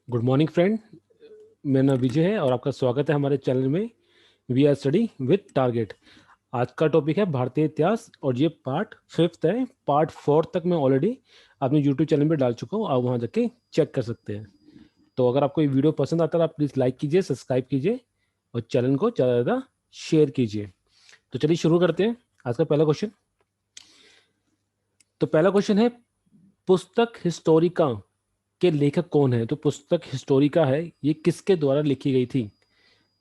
Good morning friend. मेरा नाम विजय है और आपका स्वागत है हमारे चैनल में we are study with target. आज का टॉपिक है भारतीय इतिहास और ये पार्ट 5th है। पार्ट 4 तक मैं ऑलरेडी अपने यूट्यूब चैनल पे डाल चुका हूँ, आप वहाँ जाके चेक कर सकते हैं। तो अगर आपको ये वीडियो पसंद आता है आप प्लीज़ लाइक कीजिए, सब्सक्राइब कीजिए और चैनल को ज़्यादा से ज़्यादा शेयर कीजिए। तो चलिए शुरू करते हैं आज का पहला क्वेश्चन। तो पहला क्वेश्चन है, पुस्तक हिस्टोरिका के लेखक कौन है? तो पुस्तक हिस्टोरिका है, ये किसके द्वारा लिखी गई थी?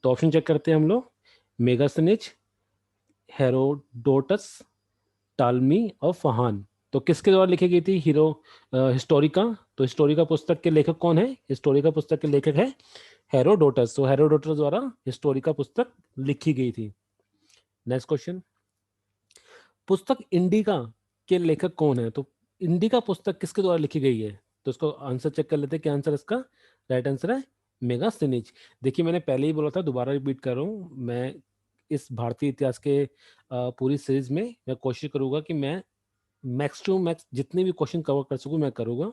तो ऑप्शन चेक करते हैं हम लोग। मेगास्थनीज, हेरोडोटस, टालमी और फहान। तो किसके द्वारा लिखी गई थी हिस्टोरिका? तो हिस्टोरिका पुस्तक के लेखक कौन है? हिस्टोरिका पुस्तक के लेखक है हेरोडोटस। तो हेरोडोटस द्वारा हिस्टोरिका पुस्तक लिखी गई थी। नेक्स्ट क्वेश्चन, पुस्तक इंडिका के लेखक कौन है? तो इंडिका पुस्तक किसके द्वारा लिखी गई है? तो इसको आंसर चेक कर लेते हैं। क्या आंसर इसका? राइट आंसर है मेगास्थनीज। देखिए मैंने पहले ही बोला था, दोबारा रिपीट कर रहा हूँ, मैं इस भारतीय इतिहास के पूरी सीरीज में मैं कोशिश करूंगा कि मैं मैक्स टू मैक्स जितने भी क्वेश्चन कवर कर सकूं मैं करूंगा।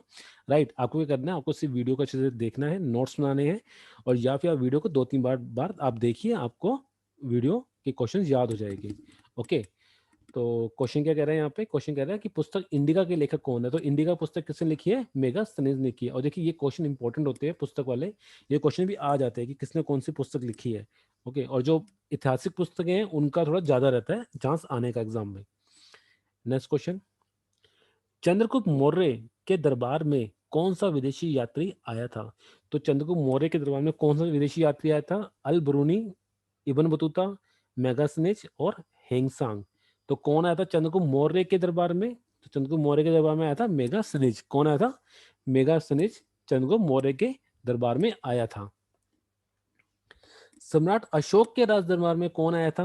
राइट, आपको क्या करना है, आपको सिर्फ वीडियो को अच्छे से देखना है, नोट्स बनाने हैं और या फिर आप वीडियो को 2-3 बार आप देखिए, आपको वीडियो के क्वेश्चन याद हो जाएगी। ओके, तो क्वेश्चन क्या कह रहे हैं यहाँ पे? क्वेश्चन कह रहा है कि पुस्तक इंडिका के लेखक कौन है? तो इंडिका पुस्तक किसने लिखी है? मेगास्थनीज ने लिखी है। और देखिए ये क्वेश्चन इंपॉर्टेंट होते हैं पुस्तक वाले, ये क्वेश्चन भी आ जाते हैं कि किसने कौन सी पुस्तक लिखी है। ओके, और जो ऐतिहासिक पुस्तकें हैं उनका थोड़ा ज्यादा रहता है चांस आने का एग्जाम में। नेक्स्ट क्वेश्चन, चंद्रगुप्त मौर्य के दरबार में कौन सा विदेशी यात्री आया था? तो चंद्रगुप्त मौर्य के दरबार में कौन सा विदेशी यात्री आया था? अल ब्रूनी, इब्न बतूता, मेगास्थनीज और हेंगसांग। तो कौन आया था चंद्रगुप्त मौर्य के दरबार में? तो चंद्रगुप्त मौर्य के दरबार में आया था मेगास्थनीज। कौन आया था? मेगास्थनीज चंद्रगुप्त मौर्य के दरबार में आया था। सम्राट अशोक के राज दरबार में कौन आया था?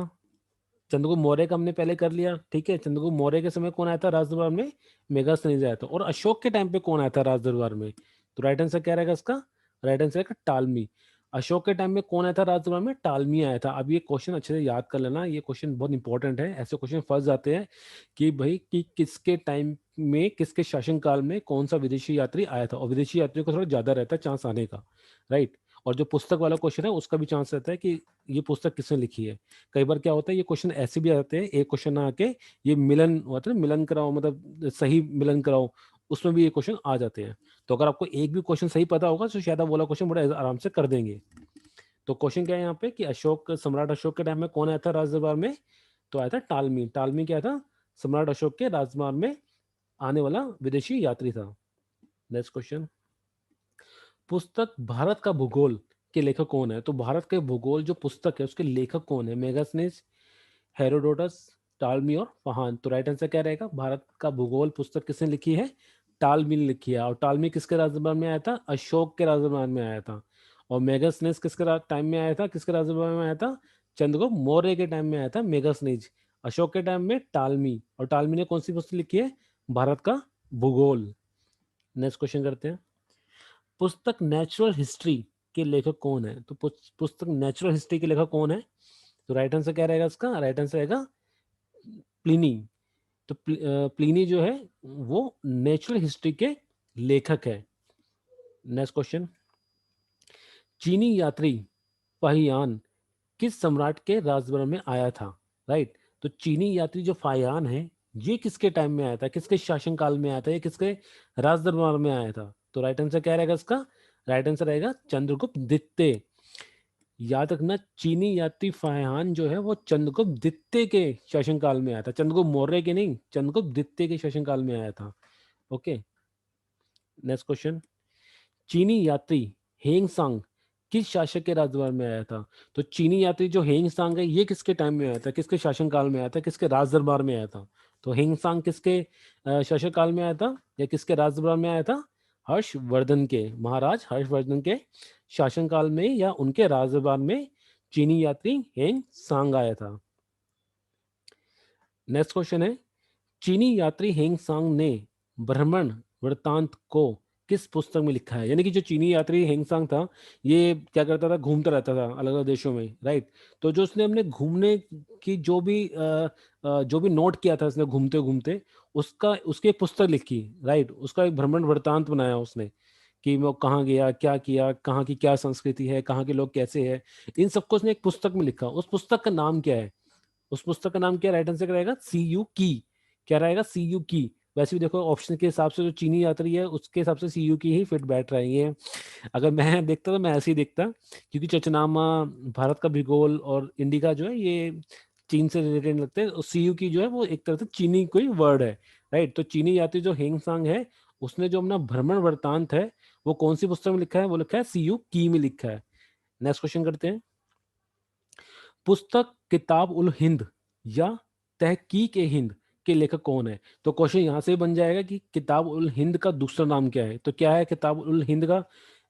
चंद्रगुप्त मौर्य का हमने पहले कर लिया, ठीक है। चंद्रगुप्त मौर्य के समय कौन आया था राज दरबार में? मेगास्थनीज आया था। और अशोक के टाइम पे कौन आया था राज दरबार में? तो राइट आंसर क्या रहेगा इसका? राइट आंसर है टालमी। अशोक के टाइम में कौन आया था राज दरबार में? टालमी आया था। अब ये क्वेश्चन अच्छे से याद कर लेना, ये क्वेश्चन बहुत इंपॉर्टेंट है। ऐसे क्वेश्चन फंस जाते हैं कि भाई कि किसके टाइम में, किसके शासनकाल में कौन सा विदेशी यात्री आया था, और विदेशी यात्रियों का थोड़ा ज्यादा रहता है चांस आने का। राइट, और जो पुस्तक वाला क्वेश्चन है उसका भी चांस रहता है कि ये पुस्तक किसने लिखी है। कई बार क्या होता है, ये क्वेश्चन ऐसे भी आते हैं, एक क्वेश्चन आके ये मिलन होता है ना, मिलन कराओ, मतलब सही मिलन कराओ, उसमें भी ये क्वेश्चन आ जाते हैं। तो अगर आपको एक भी क्वेश्चन सही पता होगा तो शायद आप वाला क्वेश्चन बड़े आराम से कर देंगे। तो क्वेश्चन क्या है यहाँ पे कि अशोक, सम्राट अशोक के टाइम में कौन आया था राज दरबार में? तो आया था टालमी। टालमी क्या था? सम्राट अशोक के राजदरबार में आने वाला विदेशी यात्री था। नेक्स्ट क्वेश्चन, पुस्तक भारत का भूगोल के लेखक कौन है? तो भारत के भूगोल जो पुस्तक है उसके लेखक कौन है? मेगास्थनीज, हेरोडोटस, टालमी और फहान। तो राइट आंसर क्या रहेगा? भारत का भूगोल पुस्तक किसने लिखी है? टालमी ने लिखी है। और टालमी किसके राजदरबार में आया था? अशोक के राजदरबार में आया था। और मेगास्थनीज किसके टाइम में आया था? किसके राजदरबार में आया था? चंद्रगुप्त मौर्य के टाइम में आया था मेगास्थनीज। अशोक के टाइम में टालमी। और टालमी ने कौन सी पुस्तक लिखी है? भारत का भूगोल। नेक्स्ट क्वेश्चन करते हैं, पुस्तक नेचुरल हिस्ट्री के लेखक कौन है? तो पुस्तक नेचुरल हिस्ट्री के लेखक कौन है? तो राइट आंसर क्या रहेगा इसका? राइट आंसर रहेगा प्लिनी। तो प्लिनी जो है वो नेचुरल हिस्ट्री के लेखक है। नेक्स्ट क्वेश्चन, चीनी यात्री फाहियान किस सम्राट के राजदरबार में आया था? राइट, तो चीनी यात्री जो फाहियान है ये किसके टाइम में आया था, किसके शासनकाल में आया था, ये किसके राजदरबार में आया था? तो राइट आंसर क्या रहेगा इसका? राइट आंसर रहेगा चंद्रगुप्त द्वितीय। याद रखना, चीनी यात्री फाहियान जो है वो चंद्रगुप्त द्वितीय के शासनकाल में आया था, चंद्रगुप्त मौर्य के नहीं, चंद्रगुप्त द्वितीय के शासनकाल में आया था। ओके, नेक्स्ट क्वेश्चन, चीनी यात्री हेंग सांग किस शासक के राजदरबार में आया था? तो चीनी यात्री जो हेंग सांग है ये किसके टाइम में आया था, किसके शासनकाल में आया था, किसके राजदरबार में आया था? तो हेंग सांग किसके शासनकाल में आया था या किसके राजदरबार में आया था? हर्षवर्धन के, महाराज हर्षवर्धन के शासनकाल में या उनके राजदरबार में चीनी यात्री हेंग सांग आया था। नेक्स्ट क्वेश्चन है, चीनी यात्री हेंग सांग ने भ्रमण वृत्तांत को किस पुस्तक में लिखा है? यानी कि जो चीनी यात्री हेंग सांग था ये क्या करता था, घूमता रहता था अलग अलग देशों में। राइट, तो जो उसने अपने घूमने की जो भी नोट किया था उसने घूमते घूमते, उसका उसकी एक पुस्तक लिखी। राइट, उसका एक भ्रमण वृत्तांत बनाया उसने कि वो कहाँ गया, क्या किया, कहाँ की क्या संस्कृति है, कहाँ के लोग कैसे हैं, इन सबको उसने एक पुस्तक में लिखा। उस पुस्तक का नाम क्या है? उस पुस्तक का नाम क्या राइट आंसर रहेगा? सी यू की। क्या रहेगा? सी यू की। वैसे भी देखो ऑप्शन के हिसाब से जो चीनी यात्री है उसके हिसाब से सी यू की ही फिट बैठ रही है। अगर मैं देखता तो मैं ऐसे ही देखता, क्योंकि चचनामा, भारत का भूगोल और इंडिका जो है ये चीन से रिलेटेड लगते हैं। सी यू की जो है वो एक तरह से चीनी कोई वर्ड है, राइट। तो चीनी यात्री जो हेंग सांग है उसने जो अपना भ्रमण वृत्तांत है वो कौन सी पुस्तक में लिखा है? वो लिखा है सी यू की में लिखा है। नेक्स्ट क्वेश्चन करते हैं। पुस्तक किताब उल हिंद या तहकीक ए हिंद के लेखक कौन है? तो क्वेश्चन यहां से बन जाएगा कि किताब उल हिंद का दूसरा नाम क्या है। तो क्या है किताब उल हिंद का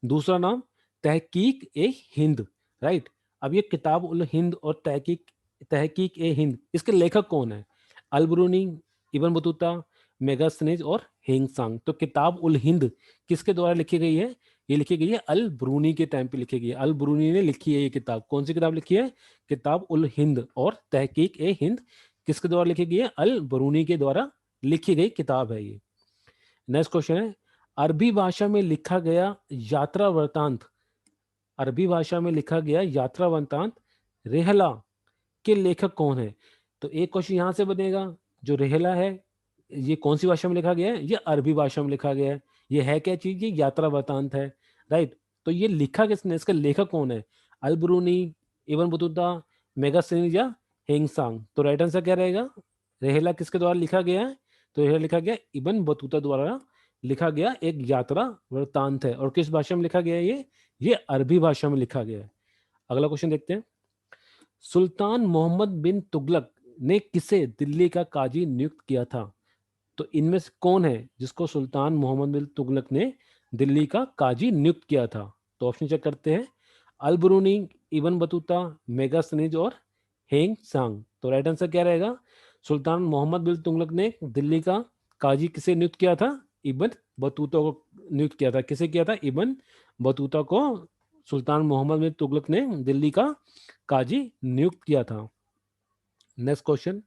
दूसरा नाम? तहकीक ए हिंद, राइट। अब ये किताब उल हिंद और तहकीक तहकीक ए हिंद, इसके लेखक कौन है? अल ब्रूनी, इब्न बतूता, मेगास्थनीज और हेंगसांग। तो किताब उल हिंद किसके द्वारा लिखी गई है? ये लिखी गई है अल ब्रूनी के टाइम पे लिखी गई है। अल ब्रूनी ने लिखी है ये किताब। कौन सी किताब लिखी है? किताब उल हिंद और तहकीक ए हिंद किसके द्वारा लिखी गई है? अल बरूनी के द्वारा लिखी गई किताब है ये। नेक्स्ट क्वेश्चन है, अरबी भाषा में लिखा गया यात्रा वृतांत, अरबी भाषा में लिखा गया यात्रा वृतांत रेहला के लेखक कौन है? तो एक क्वेश्चन यहां से बनेगा, जो रेहला है ये कौन सी भाषा में लिखा गया है? ये अरबी भाषा में लिखा गया है। ये है क्या चीज? ये यात्रा वृतांत है, राइट। तो ये लिखा किसने? इसका लेखक कौन है? अल ब्रूनी, इब्न बतूता, मेगास्थनीज या हेंगसांग। तो राइट आंसर क्या रहेगा? रेहला किसके द्वारा लिखा गया है? तो रेहला लिखा गया इब्न बतूता द्वारा लिखा गया एक यात्रा वृतांत है। और किस भाषा में लिखा गया है ये अरबी भाषा में लिखा गया है। अगला क्वेश्चन देखते हैं। सुल्तान मोहम्मद बिन तुगलक ने किसे दिल्ली का काजी नियुक्त किया था? तो इनमें से कौन है जिसको सुल्तान मोहम्मद बिन तुगलक ने दिल्ली का काजी नियुक्त किया था? तो ऑप्शन चेक करते हैं। अल ब्रूनी, इब्न बतूता, मेगास्थनीज और हेंग सांग। तो राइट आंसर क्या रहेगा? सुल्तान मोहम्मद बिन तुगलक ने दिल्ली का काजी किसे नियुक्त किया था? इब्न बतूता को नियुक्त किया था। किसे किया था? इब्न बतूता को सुल्तान मोहम्मद बिन तुगलक ने दिल्ली का काजी नियुक्त किया था। नेक्स्ट क्वेश्चन,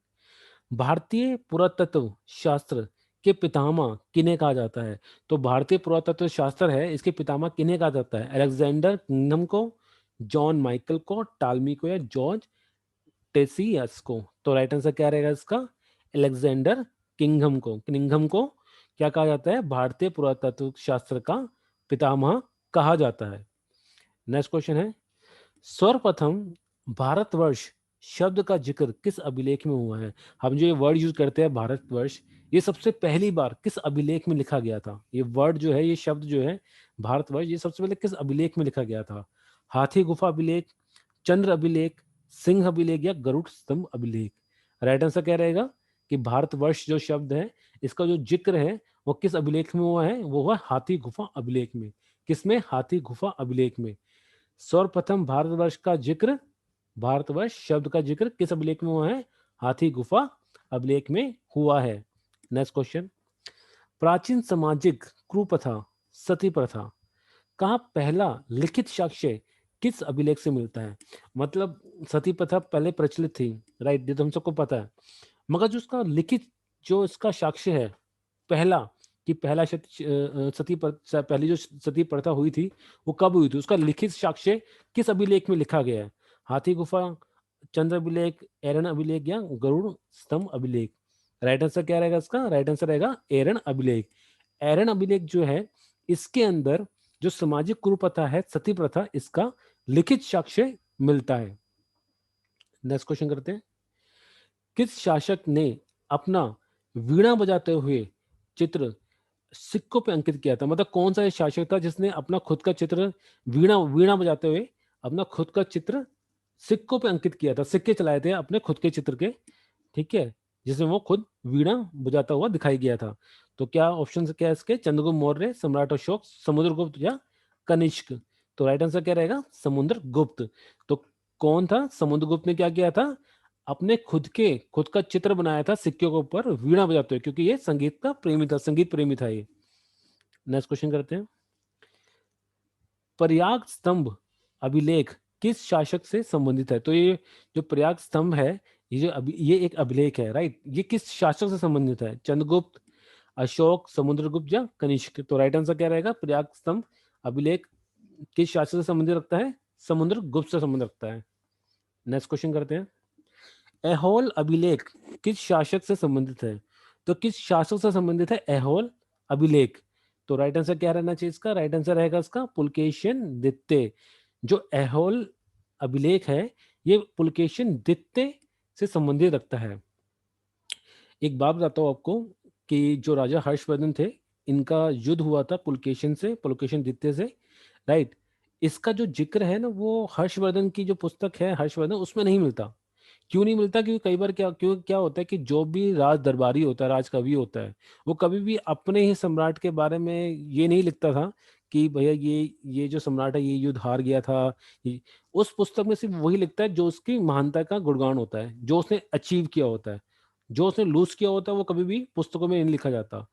भारतीय पुरातत्व शास्त्र के पितामह किन्हें कहा जाता है? तो भारतीय पुरातत्व शास्त्र है इसके पितामह किन्हें कहा जाता है? अलेक्जेंडर किंगडम को, जॉन माइकल को, टालमी को या जॉर्ज टेसियस को। तो राइट आंसर क्या रहेगा इसका? अलेक्जेंडर किंगडम को क्या कहा जाता है? भारतीय पुरातत्व शास्त्र का पितामह कहा जाता है। नेक्स्ट क्वेश्चन है, सर्वप्रथम भारतवर्ष शब्द का जिक्र किस अभिलेख में हुआ है? हम जो ये वर्ड यूज करते हैं भारतवर्ष, ये सबसे पहली बार किस अभिलेख में लिखा गया था? ये वर्ड जो है, ये शब्द जो है भारतवर्ष, ये सबसे पहले किस अभिलेख में लिखा गया था? हाथी गुफा अभिलेख, चंद्र अभिलेख, सिंह अभिलेख या गरुड़ स्तंभ अभिलेख। राइट आंसर क्या रहेगा कि भारतवर्ष जो शब्द है इसका जो जिक्र है वो किस अभिलेख में हुआ है? वो हुआ हाथी गुफा अभिलेख में। किसमें? हाथी गुफा अभिलेख में। सर्वप्रथम भारतवर्ष का जिक्र, भारतवर्ष शब्द का जिक्र किस अभिलेख में हुआ है? हाथी गुफा अभिलेख में हुआ है। नेक्स्ट क्वेश्चन, प्राचीन सामाजिक कुप्रथा सती प्रथा का पहला लिखित साक्ष्य किस अभिलेख से मिलता है? मतलब सती प्रथा पहले प्रचलित थी, राइट, ये तो हम सबको पता है, मगर जो उसका लिखित जो इसका साक्ष्य है पहला, कि पहला पहली जो सती प्रथा हुई थी वो कब हुई थी, उसका लिखित साक्ष्य किस अभिलेख में लिखा गया है? हाथी गुफा, चंद्र अभिलेख, एरन अभिलेख या गरुड़ स्तंभ अभिलेख। राइट आंसर क्या रहेगा इसका? राइट आंसर रहेगा एरन अभिलेख। एरन अभिलेख जो है इसके अंदर जो सामाजिक कुप्रथा है सती प्रथा, इसका लिखित साक्ष्य मिलता है। नेक्स्ट क्वेश्चन करते हैं, किस शासक ने अपना वीणा बजाते हुए चित्र सिक्कों पे अंकित किया था? मतलब कौन सा शासक था जिसने अपना खुद का चित्र वीणा वीणा बजाते हुए अपना खुद का चित्र सिक्कों पे अंकित किया था? सिक्के चलाए थे अपने खुद के चित्र के, ठीक है, जिसमें वो खुद वीणा बजाता हुआ दिखाई गया था। तो क्या ऑप्शन क्या है इसके? चंद्रगुप्त मौर्य, सम्राट अशोक, समुद्रगुप्त या कनिष्क। तो राइट आंसर क्या रहेगा? समुद्रगुप्त। तो कौन था? समुद्रगुप्त ने क्या किया था? अपने खुद का चित्र बनाया था सिक्के के ऊपर वीणा बजाते हुए, क्योंकि ये संगीत का प्रेमी था, संगीत प्रेमी था ये। नेक्स्ट क्वेश्चन करते हैं, प्रयाग स्तंभ अभिलेख किस शासक से संबंधित है? तो ये जो प्रयाग स्तंभ है ये एक अभिलेख है, राइट, ये किस शासक से संबंधित है? चंद्रगुप्त, अशोक, समुद्रगुप्त या कनिष्क। तो राइट आंसर क्या रहेगा? प्रयाग स्तंभ अभिलेख किस शासक से संबंधित रखता है? समुद्रगुप्त से संबंध रखता है। नेक्स्ट क्वेश्चन करते हैं। ऐहोल अभिलेख किस शासक से संबंधित है? तो किस शासक से संबंधित है ऐहोल अभिलेख? तो राइट आंसर क्या रहना चाहिए इसका? राइट आंसर रहेगा इसका पुलकेशिन द्वितीय। जो ऐहोल अभिलेख है ये पुलकेशिन द्वितीय से संबंधित रखता है। एक बात बताता हूँ आपको कि जो राजा हर्षवर्धन थे इनका युद्ध हुआ था पुलकेशिन से, पुलकेशिन द्वितीय से, राइट। इसका जो जिक्र है ना वो हर्षवर्धन की जो पुस्तक है हर्षवर्धन उसमें नहीं मिलता। क्यों नहीं मिलता? क्योंकि कई बार क्या होता है कि जो भी राज दरबारी होता है, राजकवि होता है, वो कभी भी अपने ही सम्राट के बारे में ये नहीं लिखता था कि भैया ये जो सम्राट है ये युद्ध हार गया था। उस पुस्तक में सिर्फ वही लिखता है जो उसकी महानता का गुणगान होता है, जो उसने अचीव किया होता है। जो उसने लूज किया होता है वो कभी भी पुस्तकों में नहीं लिखा जाता।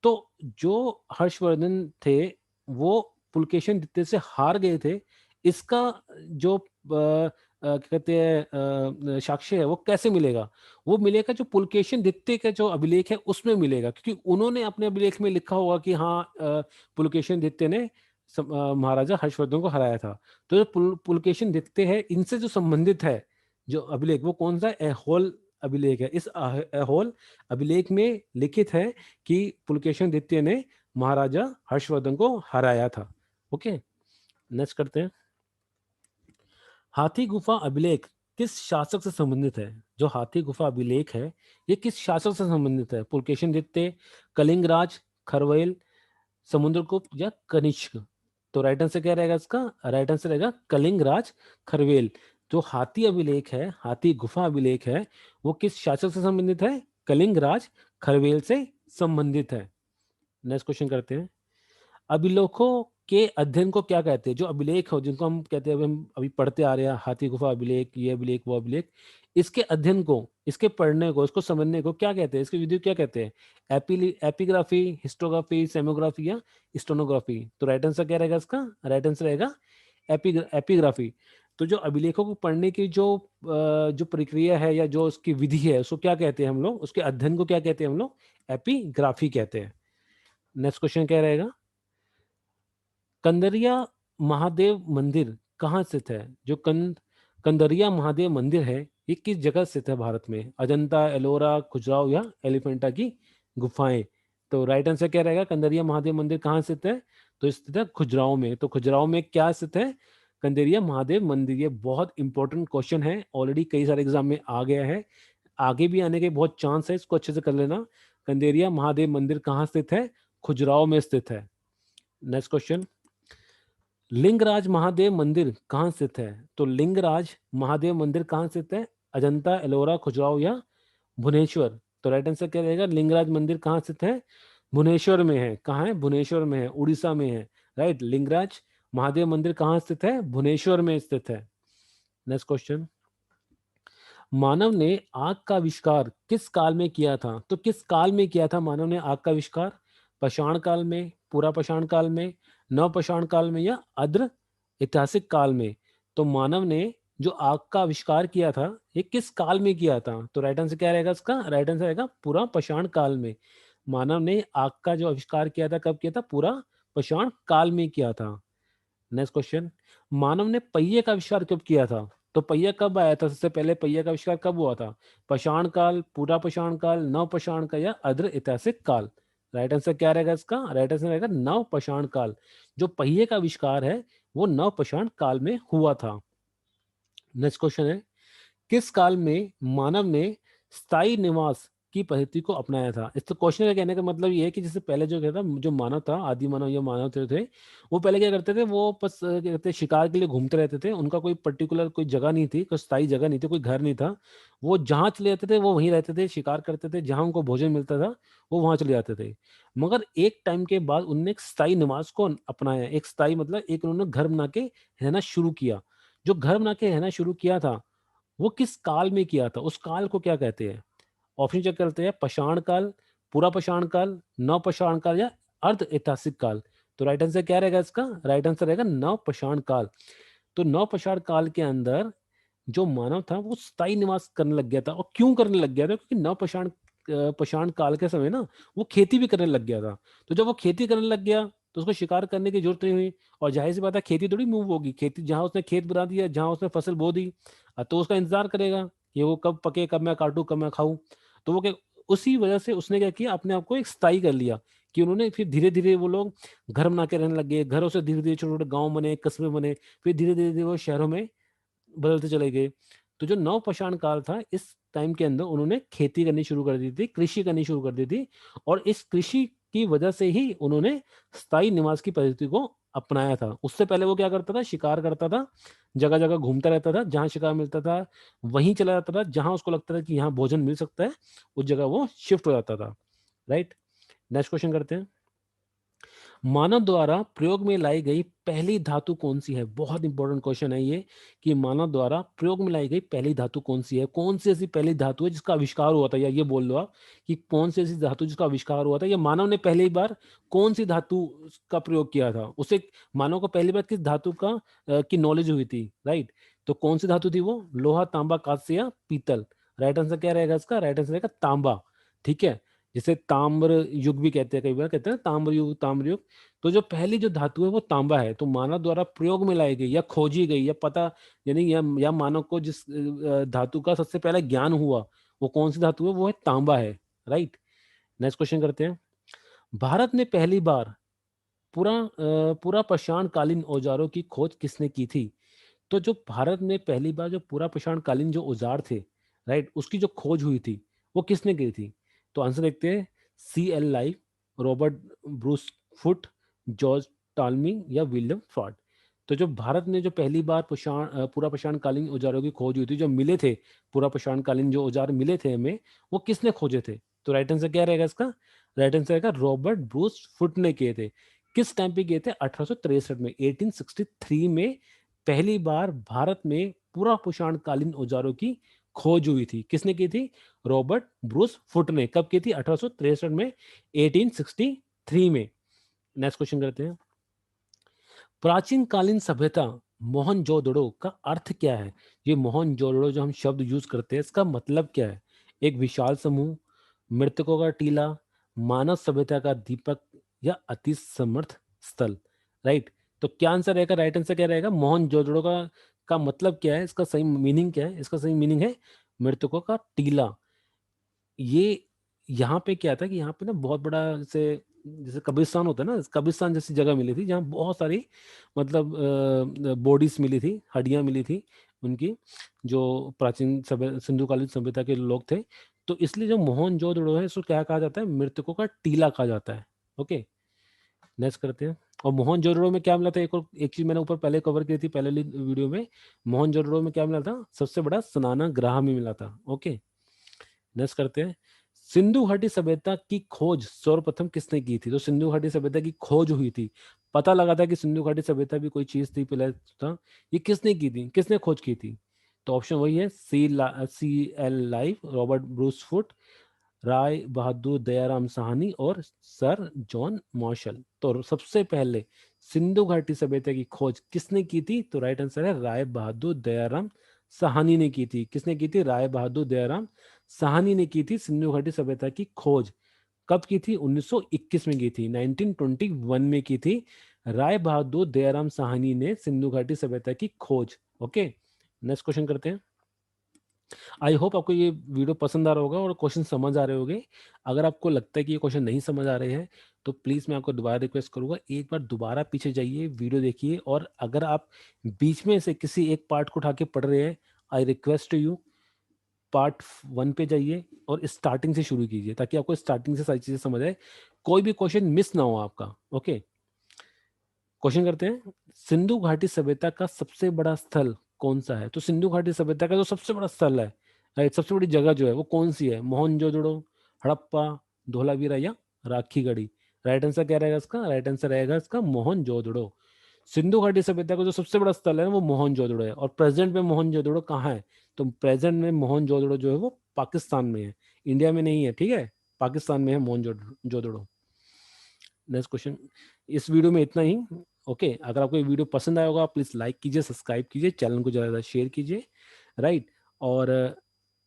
तो जो हर्षवर्धन थे वो पुलकेशिन द्वितीय से हार गए थे, इसका जो क्या कहते हैं साक्ष्य है वो कैसे मिलेगा? वो मिलेगा जो पुलकेशिन द्वितीय का जो अभिलेख है उसमें मिलेगा, क्योंकि उन्होंने अपने अभिलेख में लिखा होगा कि हाँ पुलकेशिन द्वितीय ने महाराजा हर्षवर्धन को हराया था। तो जो पुलकेशिन द्वितीय है इनसे जो संबंधित है जो अभिलेख वो कौन सा? ऐहोल अभिलेख है। इस ऐहोल अभिलेख में लिखित है कि पुलकेशिन द्वितीय ने महाराजा हर्षवर्धन को हराया था। ओके, नेक्स्ट करते हैं। हाथी गुफा अभिलेख किस शासक से संबंधित है? जो हाथी गुफा अभिलेख है ये किस शासक से संबंधित है? पुलकेशिन द्वितीय, कलिंगराज, खरवेल, समुद्रगुप्त या कनिष्क। तो राइट आंसर क्या रहेगा इसका? राइट आंसर रहेगा कलिंगराज खरवेल। जो हाथी अभिलेख है, हाथी गुफा अभिलेख है, वो किस शासक से संबंधित है? कलिंगराज खरवेल से संबंधित है। नेक्स्ट क्वेश्चन करते हैं। अभिलेखों के अध्ययन को क्या कहते हैं? जो अभिलेख हो जिनको हम कहते हैं, हम अभी पढ़ते आ रहे हैं, हाथी गुफा अभिलेख, ये अभिलेख, वो अभिलेख, इसके अध्ययन को, इसके पढ़ने को, इसको समझने को क्या कहते हैं? इसकी विधि क्या कहते हैं? एपिग्राफी, हिस्टोग्राफी, सेमोग्राफी या स्टोनोग्राफी। तो राइट आंसर क्या रहेगा इसका? राइट आंसर रहेगा एपिग्राफी। तो जो अभिलेखों को पढ़ने की जो प्रक्रिया है या जो उसकी विधि है उसको क्या कहते हैं हम लोग? उसके अध्ययन को क्या कहते हैं हम लोग? एपिग्राफी कहते हैं। नेक्स्ट क्वेश्चन क्या रहेगा? कंदरिया महादेव मंदिर कहाँ स्थित है? जो कंदरिया महादेव मंदिर है ये किस जगह स्थित है भारत में? अजंता, एलोरा, खजुराहो या एलिफेंटा की गुफाएं। तो राइट आंसर क्या रहेगा? कंदरिया महादेव मंदिर कहाँ स्थित है? तो स्थित है खजुराहो में। तो खजुराहो में क्या स्थित है? कंदरिया महादेव मंदिर। ये बहुत इंपॉर्टेंट क्वेश्चन है, ऑलरेडी कई सारे एग्जाम में आ गया है, आगे भी आने के बहुत चांस है, इसको अच्छे से कर लेना। कंदेरिया महादेव मंदिर कहाँ स्थित है? खजुराहो में स्थित है। Next question. लिंगराज महादेव मंदिर कहाँ स्थित है? तो लिंगराज महादेव मंदिर कहाँ स्थित है? अजंता, एलोरा, खजुराहो या भुवनेश्वर। तो राइट आंसर क्या रहेगा? लिंगराज मंदिर कहाँ स्थित है? भुवनेश्वर में है। कहाँ है? भुवनेश्वर में है, उड़ीसा में है, राइट। लिंगराज महादेव मंदिर कहाँ स्थित है? भुवनेश्वर में स्थित है। Next question. मानव ने आग का आविष्कार किस काल में किया था? तो किस काल में किया था मानव ने आग का आविष्कार? पाषाण काल में, पूरा पाषाण काल में, नव पाषाण काल में या अद्र ऐतिहासिक काल में? तो मानव ने जो आग का आविष्कार किया था ये किस काल में किया था? तो राइट आंसर क्या रहेगा इसका? राइट आंसर रहेगा पूरा पाषाण काल में। मानव ने आग का जो आविष्कार किया था कब किया था? पूरा पाषाण काल में किया था। Next question. मानव ने पहिए का आविष्कार कब किया था? तो पहिया कब आया था? सबसे पहले पहिया का आविष्कार कब हुआ था? पाषाण काल, पूरा पाषाण काल, नव पाषाण काल या अद्र ऐतिहासिक काल? राइट आंसर क्या रहेगा इसका? राइट आंसर रहेगा नव पाषाण काल। जो पहिए का आविष्कार है वो नव पाषाण काल में हुआ था। नेक्स्ट क्वेश्चन है। किस काल में मानव ने स्थायी निवास की पद्धति को अपनाया था? इस तो क्वेश्चन का कहने का मतलब ये है कि जैसे पहले जो कहता जो मानव था, आदि मानव या मानव थे वो पहले क्या करते थे? वो बस क्या कहते हैं शिकार के लिए घूमते रहते थे। उनका कोई पर्टिकुलर कोई जगह नहीं थी, कोई स्थायी जगह नहीं थी, कोई घर नहीं था। वो जहाँ चले जाते थे वो वहीं रहते थे, शिकार करते थे, जहाँ उनको भोजन मिलता था वो वहाँ चले जाते थे। मगर एक टाइम के बाद उनने एक स्थायी निवास को अपनाया। एक स्थायी मतलब एक उन्होंने घर बना के रहना शुरू किया। जो घर बना के रहना शुरू किया था वो किस काल में किया था? उस काल को क्या कहते हैं? ऑप्शन चेक करते हैं। पाषाण काल, पूरा पाषाण काल, नव पाषाण काल या अर्ध ऐतिहासिक काल। तो राइट आंसर क्या रहेगा इसका? राइट आंसर रहेगा नव पाषाण काल। तो नव पाषाण काल के अंदर जो मानव था वो स्थायी निवास करने लग गया था। और क्यों करने लग गया था? क्योंकि नव पाषाण पाषाण काल के समय ना वो खेती भी करने लग गया था। तो जब वो खेती करने लग गया तो उसको शिकार करने की जरूरत नहीं हुई, और जाहिर सी बात है खेती थोड़ी मूव होगी, खेती जहाँ उसने खेत बना दिया, जहाँ उसने फसल बो दी, तो उसका इंतजार करेगा कि वो कब पके, कब मैं काटूं, कब मैं खाऊं। तो वो उसी वजह से उसने क्या किया, अपने आप को एक स्थायी कर लिया, कि उन्होंने फिर धीरे धीरे वो लोग घर बना के रहने लग गए, घरों से धीरे धीरे छोटे छोटे गांव बने, कस्बे बने, फिर धीरे धीरे धीरे वो शहरों में बदलते चले गए। तो जो नवपाषाण काल था, इस टाइम के अंदर उन्होंने खेती करनी शुरू कर दी थी, कृषि करनी शुरू कर दी थी, और इस कृषि की वजह से ही उन्होंने स्थायी निवास की पद्धति को अपनाया था। उससे पहले वो क्या करता था, शिकार करता था, जगह जगह घूमता रहता था, जहां शिकार मिलता था वहीं चला जाता था, जहां उसको लगता था कि यहाँ भोजन मिल सकता है उस जगह वो शिफ्ट हो जाता था। राइट, नेक्स्ट क्वेश्चन करते हैं। मानव द्वारा प्रयोग में लाई गई पहली धातु कौन सी है? बहुत इंपॉर्टेंट क्वेश्चन है ये, कि मानव द्वारा प्रयोग में लाई गई पहली धातु कौन सी है? कौन सी ऐसी पहली धातु है जिसका आविष्कार हुआ था, या ये बोल लो आप कि कौन सी ऐसी धातु जिसका आविष्कार हुआ था, या मानव ने पहली बार कौन सी धातु का प्रयोग किया था, उसे मानव को पहली बार किस धातु का की नॉलेज हुई थी? राइट, तो कौन सी धातु थी वो? लोहा, तांबा, कांस्य या पीतल? राइट आंसर क्या रहेगा इसका? राइट आंसर रहेगा तांबा। ठीक है, जिसे ताम्र युग भी कहते हैं, कई बार कहते हैं ताम्र युग, ताम्र युग। तो जो पहली जो धातु है वो तांबा है। तो मानव द्वारा प्रयोग में लाई गई या खोजी गई या पता, यानी या मानव को जिस धातु का सबसे पहले ज्ञान हुआ, वो कौन सी धातु है? वो है तांबा है। राइट, नेक्स्ट क्वेश्चन करते हैं। भारत ने पहली बार पूरा पाषाण कालीन औजारों की खोज किसने की थी? तो जो भारत में पहली बार जो पूरा पाषाण कालीन जो औजार थे, राइट, उसकी जो खोज हुई थी वो किसने की थी? तो आंसर देखते हैं। C.L. Lyall, Robert Bruce Foote, George Talmy या विलियम फ्रॉड? तो जो भारत ने जो पहली बार पूरा पाषाण कालीन औजारों की खोज हुई थी, जो मिले थे, पूरा पाषाण कालीन जो औजार मिले थे हमें, वो किसने खोजे थे? तो राइट आंसर क्या रहेगा इसका? राइट आंसर रहेगा रॉबर्ट ब्रूस फुट ने किए थे। किस टाइम पे किए थे? 1863 में, 1863 में पहली बार भारत में पूरा पाषाण कालीन औजारों की खोज हुई थी। किसने की थी? रॉबर्ट ब्रूस फुट ने। कब की थी? 1863 में, 1863 में। नेक्स्ट क्वेश्चन करते हैं। प्राचीन कालीन सभ्यता मोहनजोदड़ो का अर्थ क्या है? ये मोहनजोदड़ो जो हम शब्द यूज करते हैं, इसका मतलब क्या है? एक विशाल समूह, मृतकों का टीला, मानव सभ्यता का दीपक या अति समर्थ स्थल? राइट, तो क्या आंसर रहेगा? राइट आंसर क्या रहेगा? मोहनजोदड़ो का मतलब क्या है? इसका सही मीनिंग क्या है? इसका सही मीनिंग है मृतकों का टीला। ये यहाँ पे क्या था कि यहाँ पे ना बहुत बड़ा, जैसे जैसे कब्रिस्तान होता है ना, कब्रिस्तान जैसी जगह मिली थी जहाँ बहुत सारी मतलब बॉडीज मिली थी, हड्डियां मिली थी उनकी, जो प्राचीन सभ्य सिंधुकालीन सभ्यता के लोग थे। तो इसलिए जो मोहनजोदड़ो है इसको क्या कहा जाता है? मृतकों का टीला कहा जाता है। ओके, नेक्स्ट करते हैं। और मोहनजोदड़ो में क्या मिला था? एक चीज मैंने ऊपर पहले कवर की थी पहले वीडियो में। मोहनजोदड़ो में क्या मिला था? सबसे बड़ा स्नानागृह में मिला था। ओके, नेक्स्ट करते हैं। सिंधु घाटी सभ्यता की खोज सर्वप्रथम किसने की थी? तो सिंधु घाटी सभ्यता की खोज हुई थी, पता लगा था कि सिंधु घाटी सभ्यता भी कोई चीज थी पहले था, ये किसने की थी? किसने खोज की थी? तो ऑप्शन वही है, C.L. Lyall, Robert Bruce Foote, Rai Bahadur Dayaram Sahni और सर जॉन मार्शल। तो सबसे पहले सिंधु घाटी सभ्यता की खोज किसने की थी? तो राइट आंसर है राय बहादुर दयाराम साहनी ने की थी। किसने की थी? राय बहादुर दयाराम साहनी ने की थी सिंधु घाटी सभ्यता की खोज। कब की थी? 1921 में की थी, 1921 में की थी। राय बहादुर दयाराम साहनी ने सिंधु घाटी सभ्यता की खोज। ओके, नेक्स्ट क्वेश्चन करते हैं। आई होप आपको ये वीडियो पसंद आ रहा होगा और क्वेश्चन समझ आ रहे होंगे। अगर आपको लगता है कि ये क्वेश्चन नहीं समझ आ रहे हैं तो प्लीज़ मैं आपको दोबारा रिक्वेस्ट करूंगा, एक बार दोबारा पीछे जाइए, वीडियो देखिए, और अगर आप बीच में से किसी एक पार्ट को उठा के पढ़ रहे हैं, आई रिक्वेस्ट यू पार्ट 1 पे जाइए और स्टार्टिंग से शुरू कीजिए, ताकि आपको स्टार्टिंग से सारी चीज़ें समझ आए, कोई भी क्वेश्चन मिस ना हो आपका। ओके, क्वेश्चन करते हैं। सिंधु घाटी सभ्यता का सबसे बड़ा स्थल कौन सा है? तो सिंधु घाटी सभ्यता का जो सबसे बड़ा स्थल है, राइट, सबसे बड़ी जगह जो है वो कौन सी है? मोहनजोदड़ो, हड़प्पा, धोलावीरा या राखी गढ़ी? राइट आंसर क्या रहेगा इसका? राइट आंसर रहेगा इसका मोहनजोदड़ो। सिंधु घाटी सभ्यता का जो सबसे बड़ा स्थल है वो मोहनजोदड़ो है। और प्रेजेंट में मोहनजोदड़ो कहाँ है? तो प्रेजेंट में मोहनजोदड़ो जो है वो पाकिस्तान में है, इंडिया में नहीं है। ठीक है, पाकिस्तान में है मोहनजोदड़ो। Next question. इस वीडियो में इतना ही। ओके, अगर आपको ये वीडियो पसंद आया होगा प्लीज लाइक कीजिए, सब्सक्राइब कीजिए, चैनल को ज़्यादा शेयर कीजिए। राइट, और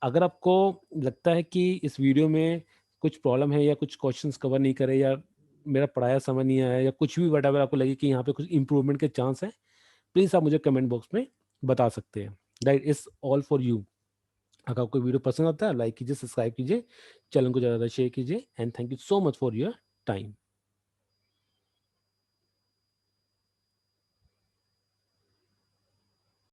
अगर आपको लगता है कि इस वीडियो में कुछ प्रॉब्लम है या कुछ क्वेश्चंस कवर नहीं करे या मेरा पढ़ाया समझ नहीं आया या कुछ भी व्हाटएवर आपको लगे कि यहाँ पे कुछ इम्प्रूवमेंट के चांस है, प्लीज़ आप मुझे कमेंट बॉक्स में बता सकते हैं। That is all for you. अगर आपको वीडियो पसंद आता है लाइक कीजिए, सब्सक्राइब कीजिए, चैनल को ज़्यादा शेयर कीजिए and thank you so much for your time.